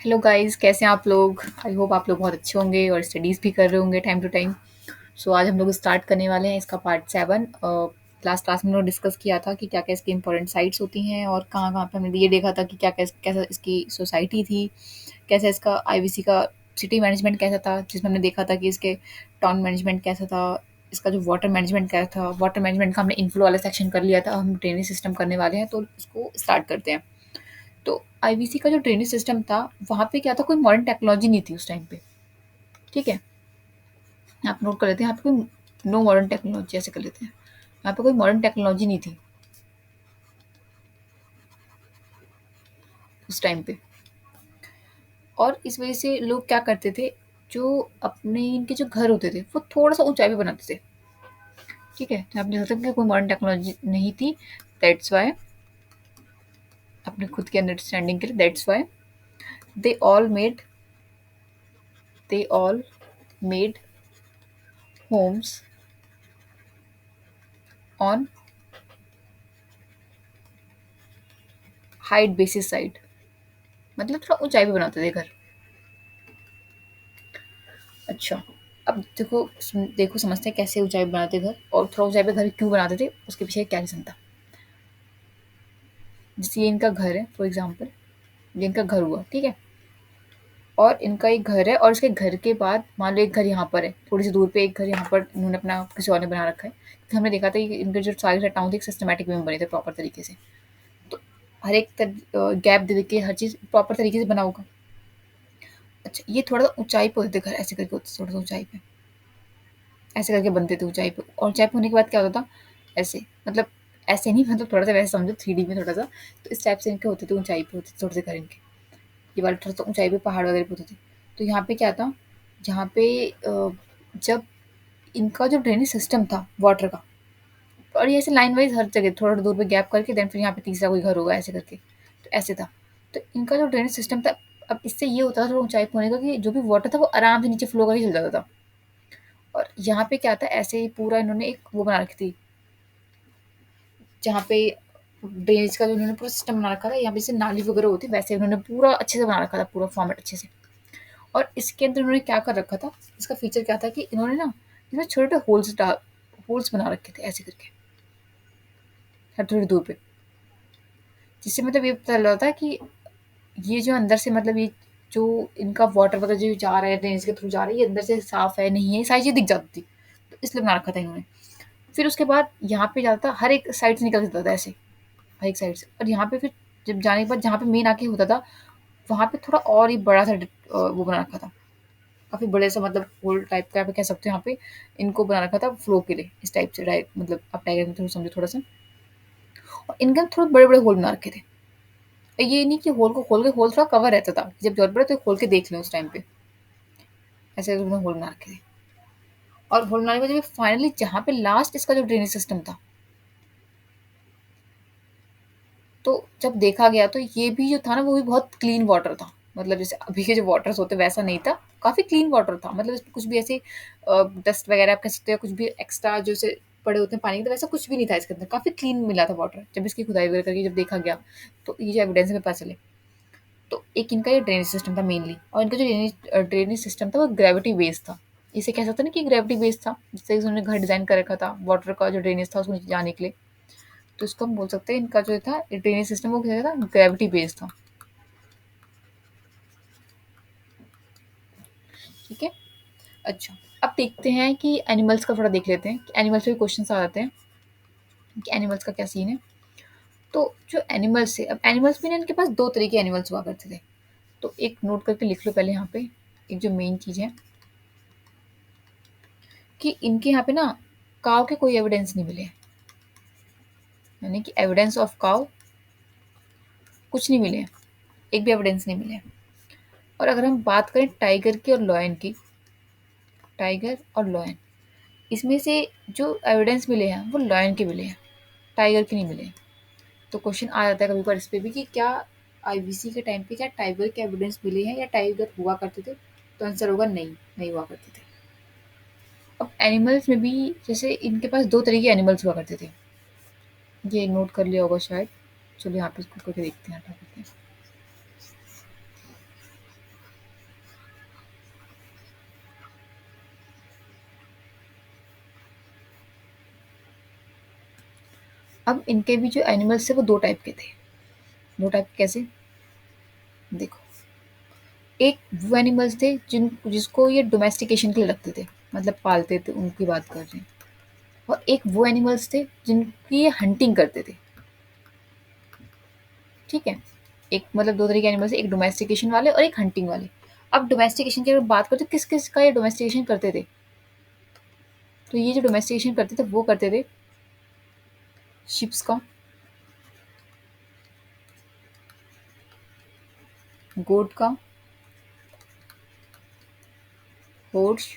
Hello guys, कैसे हैं आप लोग? आई होप आप लोग बहुत अच्छे होंगे और स्टडीज़ भी कर रहे होंगे टाइम टू टाइम। सो आज हम लोग स्टार्ट करने वाले हैं इसका पार्ट 7। लास्ट क्लास में हम लोग डिस्कस किया था कि क्या-क्या इसकी इम्पोर्टेंट साइट्स होती हैं और कहाँ-कहाँ पे हमने ये देखा था कि क्या कैस कैसा इसकी सोसाइटी थी, कैसा इसका आईवीसी का सिटी मैनेजमेंट कैसा था, जिसमें हमने देखा था कि इसके टाउन मैनेजमेंट कैसा था, इसका जो वाटर मैनेजमेंट कैसा था। वाटर मैनेजमेंट का हमने इनफ्लो वाला सेक्शन कर लिया था, हम ड्रेनेज सिस्टम करने वाले हैं, तो इसको स्टार्ट करते हैं। तो आईवीसी का जो ड्रेनेज सिस्टम था, वहाँ पे क्या था, कोई मॉडर्न टेक्नोलॉजी नहीं थी उस टाइम पे, ठीक है? आप नोट कर लेते हैं, यहाँ पे कोई नो मॉडर्न टेक्नोलॉजी ऐसे कर लेते हैं। यहाँ पे कोई मॉडर्न टेक्नोलॉजी नहीं थी उस टाइम पे और इस वज़ह से लोग क्या करते थे, जो अपने इनके जो घर होते थे, वो थोड़ा-सा ऊँचाई पे बनाते थे, ठीक है? तो आप देख सकते हैं कि कोई मॉडर्न टेक्नोलॉजी नहीं थी, दैट्स व्हाई अपने खुद के अंडरस्टैंडिंग के लिए that's why they all made they all made homes on height basis side, मतलब थोड़ा ऊँचाई पे बनाते थे घर। अच्छा, अब देखो समझते हैं कैसे ऊँचाई पे बनाते घर और थोड़ा ऊँचाई पे घर क्यों बनाते थे, उसके पीछे क्या रीज़न था। जैसे ये इनका घर है फॉर एग्ज़ाम्पल, ये इनका घर हुआ, ठीक है? और इनका एक घर है और इसके घर के बाद मान लो एक घर यहाँ पर है, थोड़ी सी दूर पे एक घर यहाँ पर इन्होंने अपना किसी और ने बना रखा है। तो हमने देखा था कि इनके जो सारी टाउन थे एक सिस्टमैटिक वे में बने थे प्रॉपर तरीके से। तो हर एक गैप दे के हर चीज़ प्रॉपर तरीके से बना होगा। अच्छा, ये थोड़ा-सा ऊँचाई पे होते थे घर, ऐसे करके होते थे थोड़ा-सा ऊँचाई पे। ऐसे करके बनते थे ऊँचाई पे और ऊँचाई पे होने के बाद क्या होता था, ऐसे मतलब ऐसे नहीं, मतलब थोड़ा-सा वैसे समझो 3D में थोड़ा-सा, तो इस टाइप से इनके होते थे, ऊँचाई पे होते थे थोड़े से घर इनके। ये वाले थोड़ा-सा ऊँचाई पे पहाड़ वगैरह पे होते थे। तो यहाँ पे क्या था, जहाँ पे जब इनका जो ड्रेनेज सिस्टम था वाटर का, और ये ऐसे लाइन वाइज़ हर जगह थोड़ा दूर पे गैप करके देन फिर यहाँ पे तीसरा कोई घर होगा ऐसे करके, तो ऐसे था। तो इनका जो ड्रेनेज सिस्टम था, अब इससे ये होता था थोड़ा ऊँचाई पे होने का कि जो भी वाटर था वो आराम से नीचे फ्लो करके चल जाता था। और यहाँ पे क्या था, ऐसे ही पूरा इन्होंने एक वो बना रखी थी, जहाँ पे ड्रेनेज का जो इन्होंने पूरा सिस्टम बना रखा था, यहाँ पे जैसे नाली वगैरह होती है वैसे उन्होंने पूरा अच्छे से बना रखा था, पूरा फॉर्मेट अच्छे से। और इसके अंदर उन्होंने क्या कर रखा था, इसका फीचर क्या था कि इन्होंने ना इसमें छोटे होल्स बना रखे थे ऐसे करके, हर थोड़ी दूर पे, जिससे मतलब ये पता चल रहा था कि ये जो अंदर से मतलब ये जो इनका वाटर वगैरह जो जा रहा है ड्रेनेज के थ्रू जा रहा है, ये अंदर से साफ है नहीं है, ये सारी चीज़ दिख जाती थी। तो इसलिए बना रखा था इन्होंने। फिर उसके बाद यहाँ पे जाता था, हर एक साइड से निकल जाता था ऐसे, हर एक साइड से, और यहाँ पे फिर जब जाने के बाद जहाँ पे मेन आके होता था, वहाँ पे थोड़ा और ही बड़ा सा वो बना रखा था, काफ़ी बड़े सा, मतलब होल टाइप का आप कह सकते हो, यहाँ पे इनको बना रखा था फ्लो के लिए, इस टाइप से डायरेक्ट, मतलब आप डायग्राम में थोड़ा समझो थोड़ा सा। और इनके थोड़े बड़े बड़े होल बना रखे थे। ये नहीं कि होल को खोल के, होल थोड़ा कवर रहता था, जब जरूरत पड़े तो खोल के देख लें उस टाइम पे, ऐसे उन्होंने होल बना रखे थे। और होल बनाने के बाद जब फाइनली जहाँ पे लास्ट इसका जो ड्रेनेज सिस्टम था, तो जब देखा गया तो ये भी जो था ना, वो भी बहुत क्लीन वाटर था। मतलब जैसे अभी के जो वाटर्स होते हैं वैसा नहीं था, काफ़ी क्लीन वाटर था। मतलब इसमें कुछ भी ऐसे डस्ट वगैरह आप कह सकते हो, कुछ भी एक्स्ट्रा जो से पड़े होते हैं पानी के, तो वैसा कुछ भी नहीं था इसके अंदर, काफ़ी क्लीन मिला था वाटर। जब इसकी खुदाई वगैरह करके जब देखा गया, तो ये जो एविडेंस में पता चले, तो एक इनका ये ड्रेनेज सिस्टम था मेनली, और इनका जो ड्रेनेज सिस्टम था वो ग्रेविटी बेस्ड था। इसे कह सकते हैं ना कि ग्रेविटी बेस्ड था, जिससे उन्होंने घर डिज़ाइन कर रखा था वाटर का जो ड्रेनेज था उसको नीचे जाने के लिए। तो इसको हम बोल सकते हैं इनका जो था ड्रेनेज सिस्टम वो क्या था, ग्रेविटी बेस्ड था, ठीक है? अच्छा, अब देखते हैं कि एनिमल्स का थोड़ा देख लेते हैं कि एनिमल्स पे क्वेश्चंस आ जाते हैं कि एनिमल्स का क्या सीन है। तो जो एनिमल्स है, अब एनिमल्स में ना इनके पास 2 तरह के एनिमल्स हुआ करते थे। तो एक नोट करके लिख लो पहले यहाँ पे, एक जो मेन चीज़ है कि इनके यहाँ पे ना काऊ के कोई एविडेंस नहीं मिले हैं। यानी कि एविडेंस ऑफ काऊ कुछ नहीं मिले हैं, एक भी एविडेंस नहीं मिले हैं। और अगर हम बात करें टाइगर की और लॉयन की, टाइगर और लॉयन, इसमें से जो एविडेंस मिले हैं वो लॉयन के मिले हैं, टाइगर के नहीं मिले हैं। तो क्वेश्चन आ जाता है कभी कभार इस पे भी कि क्या आईवीसी के टाइम पे क्या टाइगर के एविडेंस मिले हैं या टाइगर हुआ करते थे, तो आंसर होगा नहीं, नहीं हुआ करते थे। अब एनिमल्स में भी जैसे इनके पास 2 तरह के एनिमल्स हुआ करते थे, ये नोट कर लिया होगा शायद। चलिए यहाँ पे इसको करके देखते हैं, हटा करके। अब इनके भी जो एनिमल्स थे वो 2 टाइप के थे। 2 टाइप कैसे? देखो, एक वो एनिमल्स थे जिसको ये डोमेस्टिकेशन के लिए रखते थे, मतलब पालते थे, उनकी बात कर रहे हैं। और एक वो एनिमल्स थे जिनकी ये हंटिंग करते थे, ठीक है? एक मतलब 2 तरह के एनिमल्स थे, एक डोमेस्टिकेशन वाले और एक हंटिंग वाले। अब डोमेस्टिकेशन की अगर बात करें तो किस-किस का ये डोमेस्टिकेशन करते थे? तो ये जो डोमेस्टिकेशन करते थे वो करते थे शिप्स का, गोट का, हॉर्स,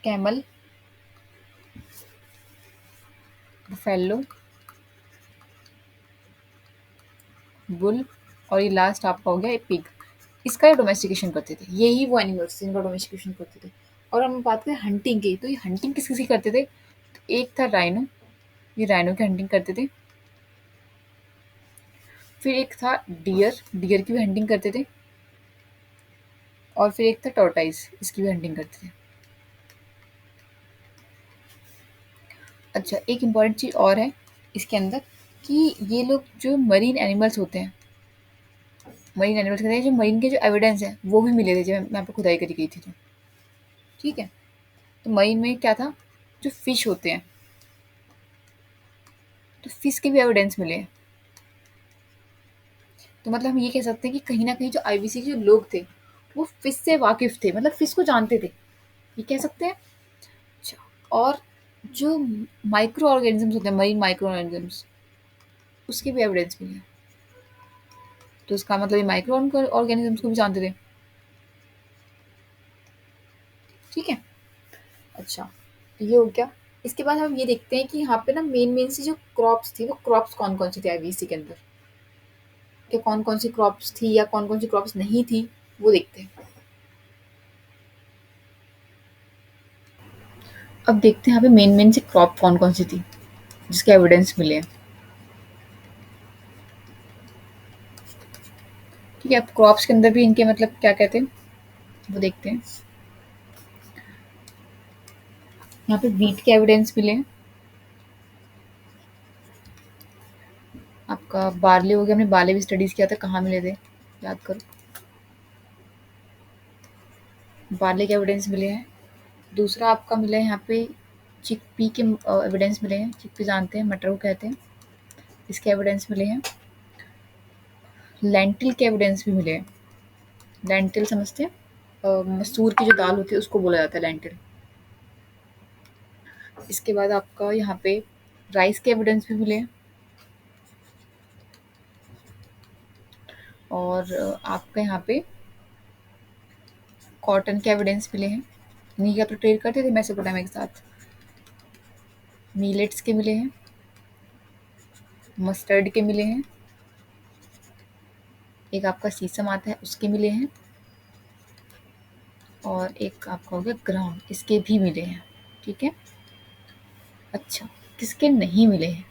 कैमल, बफेलो, बुल और ये लास्ट आपका हो गया पिग। इसका ये डोमेस्टिकेशन करते थे। यही वो एनिमल्स थे जिनका डोमेस्टिकेशन करते थे। और हम बात करें हंटिंग की, तो ये हंटिंग किस-किस की करते थे? तो एक था राइनो, ये राइनो की हंटिंग करते थे। फिर एक था डियर, डियर की भी हंटिंग करते थे। और फिर एक था टॉर्टोइस, इसकी भी हंटिंग करते थे। अच्छा, एक इम्पॉर्टेंट चीज़ और है इसके अंदर कि ये लोग जो मरीन एनिमल्स होते हैं, मरीन एनिमल्स कहते हैं, जो मरीन के जो एविडेंस है वो भी मिले थे जब मैं यहाँ पे खुदाई करी गई थी तो, ठीक है? तो मरीन में क्या था, जो फिश होते हैं, तो फिश के भी एविडेंस मिले हैं। तो मतलब हम ये कह सकते हैं कि कहीं न कहीं जो आईबीसी के जो लोग थे, वो फिश से वाकिफ़ थे, मतलब फिश को जानते थे, ये कह सकते हैं। अच्छा, और जो माइक्रो ऑर्गेनिज़म्स होते हैं, मरीन माइक्रो ऑर्गेनिज़म्स, उसके भी एविडेंस मिले हैं। तो इसका मतलब ये माइक्रो ऑर्गेनिज़म्स को भी जानते थे, ठीक है? अच्छा, ये हो गया। इसके बाद हम ये देखते हैं कि यहाँ पे ना मेन सी जो क्रॉप्स थी, वो क्रॉप्स कौन-कौन सी थी आईवीसी के अंदर? कि कौन-कौन सी क्रॉप्स थी या कौन-कौन सी क्रॉप्स नहीं थी, वो देखते हैं। अब देखते हैं यहाँ पे मेन सी क्रॉप कौन-कौन सी थी, जिसके एविडेंस मिले हैं। ठीक है, अब क्रॉप्स के अंदर भी इनके मतलब क्या-क्या थे, वो देखते हैं। यहाँ पे व्हीट के एविडेंस मिले हैं। आपका बार्ले हो गया, हमने बार्ले भी स्टडीज़ किया था, कहाँ मिले थे? याद करो। बार्ले के एविडेंस मिले हैं। दूसरा आपका मिला है यहाँ पे चिकपी के एविडेंस मिले हैं। चिकपी जानते हैं, मटर को कहते हैं। इसके एविडेंस मिले हैं। लेंटिल के एविडेंस भी मिले हैं। लेंटिल समझते हैं? मसूर की जो दाल होती है उसको बोला जाता है लेंटिल। इसके बाद आपका यहाँ पे राइस के एविडेंस भी मिले हैं। और आपका यहाँ पे कॉटन के एविडेंस मिले हैं। इन्हीं का तो ट्रेड करते थे मेसोपोटामिया के साथ। मिलेट्स के मिले हैं। मस्टर्ड के मिले हैं। एक आपका सीसम आता है, उसके मिले हैं। और एक आपका हो गया ग्राम, इसके भी मिले हैं, ठीक है? अच्छा, किसके नहीं मिले हैं,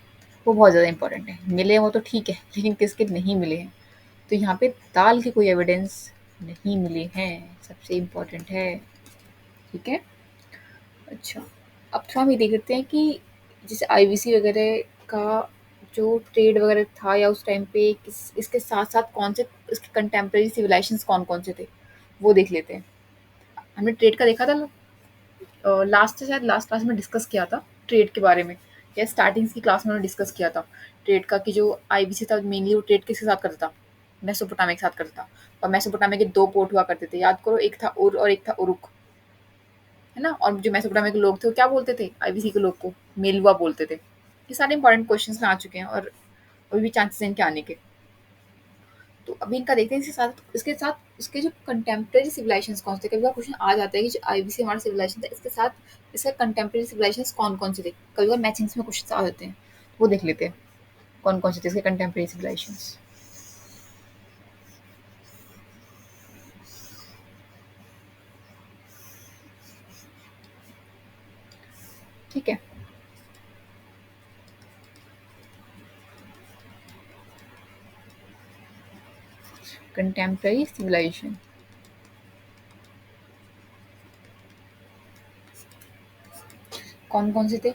वो बहुत ज़्यादा इम्पोर्टेंट है। मिले हैं वो तो ठीक है, लेकिन किसके नहीं मिले हैं? तो यहाँ पे दाल के कोई एविडेंस नहीं मिले हैं, सबसे इम्पोर्टेंट है, ठीक है? अच्छा, अब थोड़ा हम ये देख लेते हैं कि जैसे आईवीसी वगैरह का जो ट्रेड वगैरह था या उस टाइम पे इसके साथ-साथ कौन से इसके कंटेम्परेरी सिविलाइजेशंस कौन-कौन से थे, वो देख लेते हैं। हमने ट्रेड का देखा था लास्ट शायद लास्ट क्लास में डिस्कस किया था ट्रेड के बारे में, या स्टार्टिंग की क्लास में उन्होंने डिस्कस किया था ट्रेड का कि जो आईबीसी था मेनली वो ट्रेड किसके साथ करता था, मेसोपोटामिया के साथ करता था। और मेसोपोटामिया के 2 पोर्ट हुआ करते थे, याद करो, एक था उर और एक था उरुक, है ना? और जो मेसोपोटामिया के लोग थे वो क्या बोलते थे आईबीसी के लोग को? मेलुआ बोलते थे। ये सारे इंपॉर्टेंट क्वेश्चंस में आ चुके हैं और अभी भी चांसेस हैं इनके आने के। तो अभी इनका देखते हैं इसके साथ इसके जो कंटेम्प्रेरी सिविलाइजेशंस कौन से थे। कई बार क्वेश्चन आ जाता है कि जो आईबीसी हमारा सिविलाइजेशन था इसके साथ इसका कंटेम्प्रेरी सिविलाइजेशंस कौन-कौन से थे। कई बार मैचिंग्स में क्वेश्चंस आ जाते हैं। वो देख लेते हैं कौन-कौन से थे इसके कंटेम्प्रेरी सिविलाइजेशंस। ठीक है? कंटेम्प्रेरी सिविलाइजेशन कौन-कौन से थे?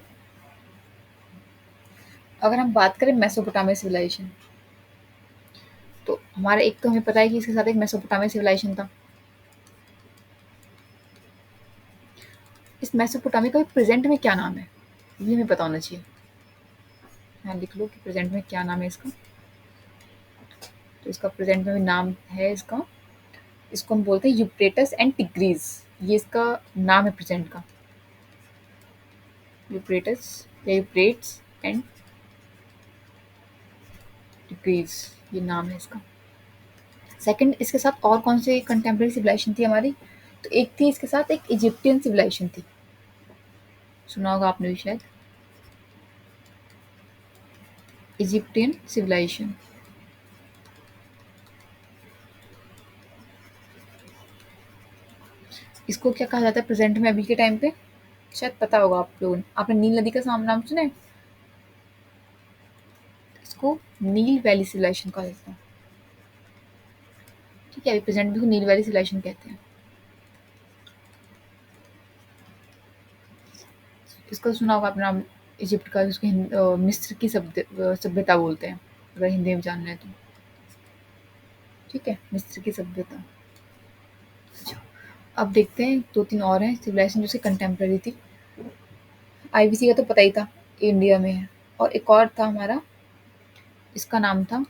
अगर हम बात करें मेसोपोटामिया सिविलाइजेशन, तो हमारा एक तो हमें पता है कि इसके साथ एक मेसोपोटामिया सिविलाइजेशन था। इस मेसोपोटामिया का प्रेजेंट में क्या नाम है, ये हमें पता होना चाहिए। यहाँ लिख लो कि प्रेजेंट में क्या नाम है इसका। तो इसका प्रेजेंट में भी नाम है इसका, इसको हम बोलते हैं यूप्रेटस एंड टिग्रीज। ये इसका नाम है प्रेजेंट का, यूप्रेटस या यूप्रेट्स एंड टिग्रीज, ये नाम है इसका। सेकंड, इसके साथ और कौन सी कंटेम्प्रेरी सिविलाइजेशन थी हमारी, तो एक थी इसके साथ एक इजिप्टियन सिविलाइजेशन थी, सुना होगा आपने भी शायद, इजिप्टियन सिविलाइजेशन। इसको क्या कहा जाता है प्रेजेंट में अभी के टाइम पे, शायद पता होगा आप लोगों ने, आपने नील नदी का नाम सुना है, इसको नील वैली सिविलाइजेशन कहा जाता है। ठीक है, अभी प्रेजेंट में इसको नील वैली सिविलाइजेशन कहते हैं। इसका सुना होगा आपने नाम, इजिप्ट का, उसको मिस्र की सभ्यता बोलते हैं, अगर हिंदी में जानना है तो। ठीक है, मिस्र की सभ्यता। अच्छा, अब देखते हैं दो तीन और हैं सिविलाइजेशन जो कंटेम्प्रेरी थी। आईबीसी का तो पता ही था, इंडिया में है। और एक और था हमारा, इसका नाम था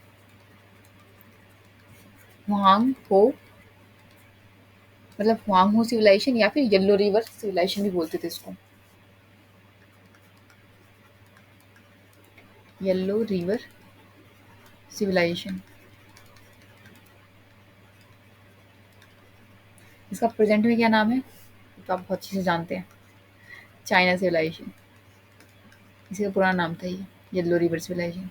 हुआंग हो, मतलब हुआंग हो सिविलाइजेशन, या फिर येलो रिवर सिविलाइजेशन भी बोलते थे इसको, येलो रिवर सिविलाइजेशन। इसका प्रेजेंट में क्या नाम है, तो आप बहुत अच्छे से जानते हैं, चाइना सिविलाइजेशन। इसी का पुराना नाम था ये, येलो रिवर सिविलाइजेशन।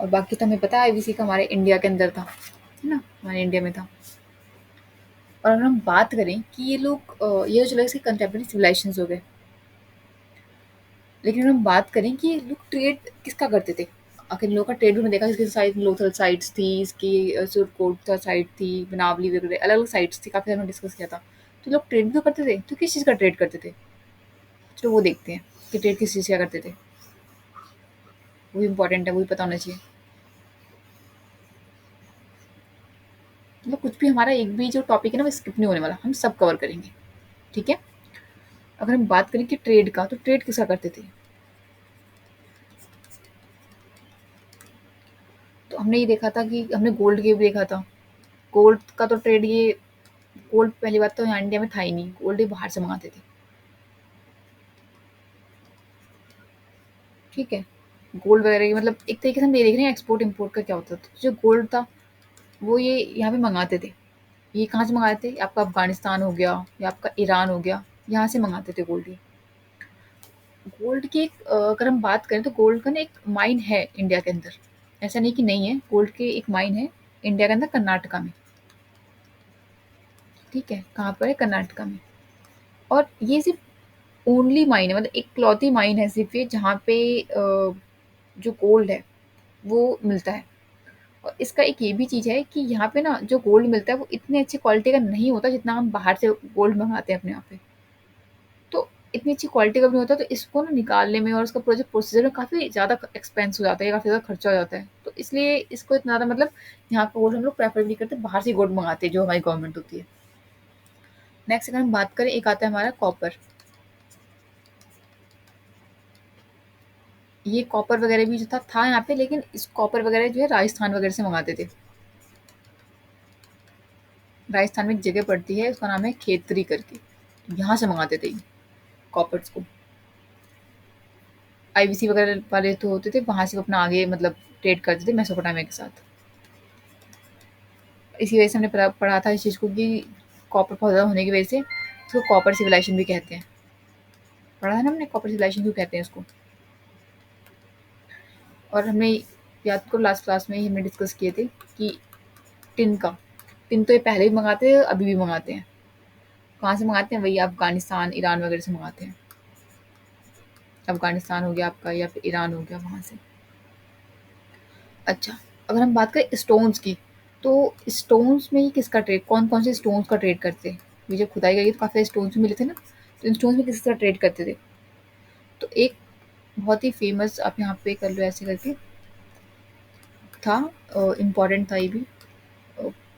और बाकी तो हमें पता है आईबीसी का हमारे इंडिया के अंदर था, है ना, हमारे इंडिया में था। और अगर हम बात करें कि ये लोग ये जो चलो इसके कंटेम्प्रेरी सिविलाइजेशंस हो गए, लेकिन अगर हम बात करें कि ये लोग ट्रेड किसका करते थे, आखिर इन लोगों का ट्रेड भी मैं देखा, इसके साइड लोथल साइट्स थी, इसकी सुरकोट साइट थी, बनावली वगैरह अलग अलग साइट्स थी, काफ़ी हमने डिस्कस किया था। तो लोग ट्रेड भी तो करते थे, तो किस चीज़ का ट्रेड करते थे, चलो वो देखते हैं कि ट्रेड किस चीज़ का करते थे, वो भी इंपॉर्टेंट है, वो भी पता होना चाहिए। मतलब कुछ भी हमारा एक भी जो टॉपिक है ना वो स्किप नहीं होने वाला, हम सब कवर करेंगे। ठीक है, अगर हम बात करें कि ट्रेड का, तो ट्रेड किसका करते थे, तो हमने ये देखा था कि हमने गोल्ड के भी देखा था। गोल्ड का तो ट्रेड ये, गोल्ड पहली बात तो यहाँ इंडिया में था ही नहीं, गोल्ड ये बाहर से मंगाते थे। ठीक है, गोल्ड वगैरह की मतलब एक तरीके से हम ये देख रहे हैं एक्सपोर्ट इम्पोर्ट का क्या होता था। तो जो गोल्ड था वो ये यहाँ पे मंगाते थे। ये कहाँ से मंगाते थे, आपका अफगानिस्तान हो गया या आपका ईरान हो गया, यहाँ से मंगाते थे गोल्ड। ये गोल्ड की एक अगर हम बात करें तो गोल्ड का ना एक माइन है इंडिया के अंदर, ऐसा नहीं कि नहीं है, गोल्ड के एक माइन है इंडिया के अंदर, कर्नाटका में। ठीक है, कहाँ पर है, कर्नाटका में। और ये सिर्फ ओनली माइन है, मतलब एक क्लॉथी माइन है सिर्फ ये, जहाँ पे जो गोल्ड है वो मिलता है। और इसका एक ये भी चीज़ है कि यहाँ पे ना जो गोल्ड मिलता है वो इतनी अच्छी क्वालिटी का नहीं होता जितना हम बाहर से गोल्ड मंगाते हैं अपने यहाँ पे। तो इतनी अच्छी क्वालिटी का भी नहीं होता, तो इसको ना निकालने में और उसका प्रोजेक्ट प्रोसीजर में काफ़ी ज़्यादा एक्सपेंस हो जाता है, काफ़ी ज़्यादा खर्चा हो जाता है। तो इसलिए इसको इतना ज़्यादा मतलब यहाँ का गोल्ड हम लोग प्रेफर नहीं करते, बाहर से गोल्ड मंगाते हैं जो हमारी गवर्नमेंट होती है। नेक्स्ट अगर हम बात करें, एक आता है हमारा कॉपर। ये कॉपर वगैरह भी जो था यहाँ पे, लेकिन इस कॉपर वगैरह जो है राजस्थान वगैरह से मंगाते थे। राजस्थान में एक जगह पड़ती है, उसका नाम है खेतरी करके, यहाँ से मंगाते थे कॉपर्स को। आईबीसी वगैरह वाले तो होते थे, वहाँ से वो अपना आगे मतलब ट्रेड करते थे मेसोपोटामिया के साथ। इसी वजह से हमने पढ़ा था इस चीज़ को कि कॉपर बहुत ज़्यादा होने की वजह से इसको कॉपर सिविलाइजेशन भी कहते हैं। पढ़ा है ना हमने, कॉपर सिविलाइजेशन क्यों कहते हैं इसको। और हमने याद करो लास्ट क्लास में ही हमने डिस्कस किए थे कि टिन का, टिन तो ये पहले भी मंगाते हैं, अभी भी मंगाते हैं। कहाँ से मंगाते हैं, वही अफगानिस्तान ईरान वगैरह से मंगाते हैं। अफगानिस्तान हो गया आपका, या फिर ईरान हो गया, वहाँ से। अच्छा, अगर हम बात करें स्टोन्स की, तो स्टोन्स में ही किसका ट्रेड, कौन कौन से स्टोन्स का ट्रेड करते हैं। ये जब खुदाई गई तो काफ़ी स्टोन्स भी मिले थे ना, तो इन स्टोन्स में किस तरह ट्रेड करते थे। तो एक बहुत ही फेमस, आप यहाँ पे कर लो ऐसे करके, था, इम्पोर्टेंट था ये भी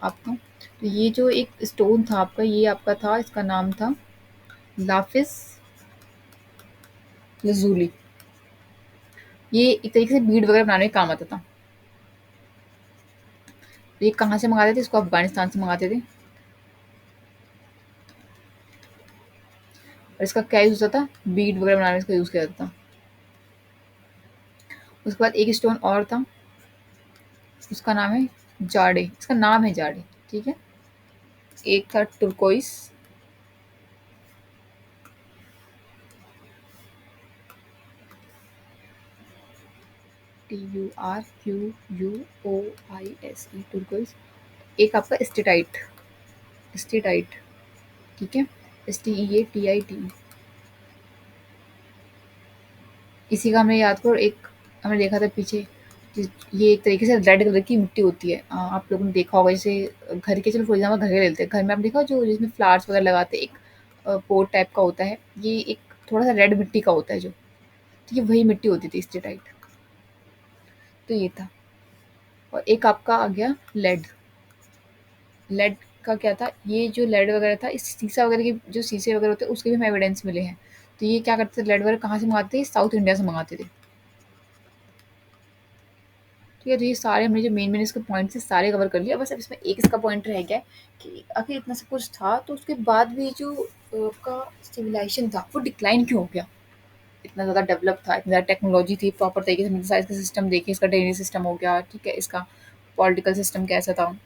आपका। तो ये जो एक स्टोन था आपका, ये आपका था, इसका नाम था लाफिस लजूली। ये एक तरीके से बीड वगैरह बनाने में काम आता था। ये कहाँ से मंगाते थे, इसको अफगानिस्तान से मंगाते थे। और इसका क्या यूज़ होता था, बीड वगैरह बनाने में इसका यूज़ किया जाता था। उसके बाद एक स्टोन और था, उसका नाम है जाड़े, इसका नाम है जाड़े, ठीक है। एक था टुर्कोइस, TURQUOISE, टुर्कोइस। एक आपका स्टेटाइट, स्टेटाइट, ठीक है, STEATIT। इसी का हमने याद करो, एक हमने देखा था पीछे, ये एक तरीके से रेड कलर की मिट्टी होती है। आप लोगों ने देखा होगा, जैसे घर के, चलो फॉर एग्जाम्पल घर के ले लेते हैं, घर में आप देखा जो जिसमें फ्लावर्स वगैरह लगाते हैं, एक पोट टाइप का होता है, ये एक थोड़ा सा रेड मिट्टी का होता है जो, तो ये वही मिट्टी होती थी स्टेटाइट। तो ये था। और एक आपका आ गया लेड। लेड का क्या था, ये जो लेड वगैरह था, इस सीसा वगैरह के जो शीशे वगैरह होते हैं उसके भी हमें एविडेंस मिले हैं। तो ये क्या करते थे, लेड वगैरह कहाँ से मंगाते थे, साउथ इंडिया से मंगाते थे। ठीक है, तो ये सारे हमने जो मेन मेन इसके पॉइंट्स है सारे कवर कर लिया। बस अब इसमें एक इसका पॉइंट रह गया है कि आखिर इतना सब कुछ था तो उसके बाद भी जो का सिविलाइजेशन था वो डिक्लाइन क्यों हो गया। इतना ज़्यादा डेवलप था, इतनी ज़्यादा टेक्नोलॉजी थी, प्रॉपर तरीके से मिडिल साइज का सिस्टम देखिए, इसका ड्रेनेज सिस्टम हो गया, ठीक है, इसका पॉलिटिकल सिस्टम कैसा था,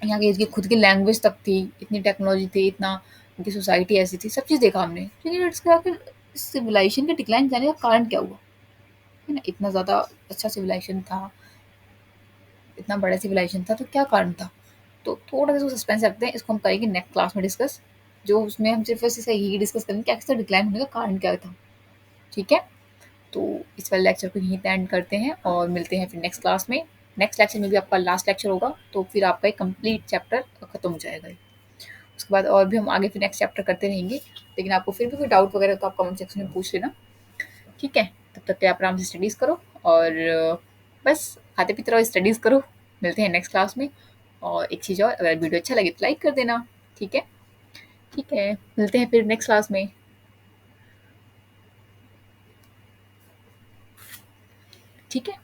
यहाँ की इसकी खुद की लैंग्वेज तक थी, इतनी टेक्नोलॉजी थी, इतना इनकी सोसाइटी ऐसी थी, सब चीज़ देखा हमने। लेकिन इसका आखिर सिविलाइजेशन के डिक्लाइन जाने का कारण क्या हुआ, है ना। इतना ज़्यादा अच्छा सिविलाइजेशन था, इतना बड़ा सिविलाइजेशन था, तो क्या कारण था। तो थोड़ा सा सस्पेंस रखते हैं, इसको हम करेंगे नेक्स्ट क्लास में डिस्कस, जो उसमें हम सिर्फ इसे यही डिस्कस करेंगे कि आखिर डिक्लाइन होने का कारण क्या था। ठीक है, तो इस वाले लेक्चर को यहीं पे एंड करते हैं और मिलते हैं फिर नेक्स्ट क्लास में। नेक्स्ट लेक्चर में भी आपका लास्ट लेक्चर होगा, तो फिर आपका एक कंप्लीट चैप्टर खत्म हो जाएगा। उसके बाद और भी हम आगे फिर नेक्स्ट चैप्टर करते रहेंगे। लेकिन आपको फिर भी कोई डाउट वगैरह तो आप कमेंट सेक्शन में पूछ लेना, ठीक है। तब तक के आप आराम से स्टडीज़ करो और बस खाते पीते रहो, स्टडीज़ करो। मिलते हैं नेक्स्ट क्लास में। और एक चीज़ और, अगर वीडियो अच्छा लगे तो लाइक कर देना, ठीक है। ठीक है, मिलते हैं फिर नेक्स्ट क्लास में, ठीक है।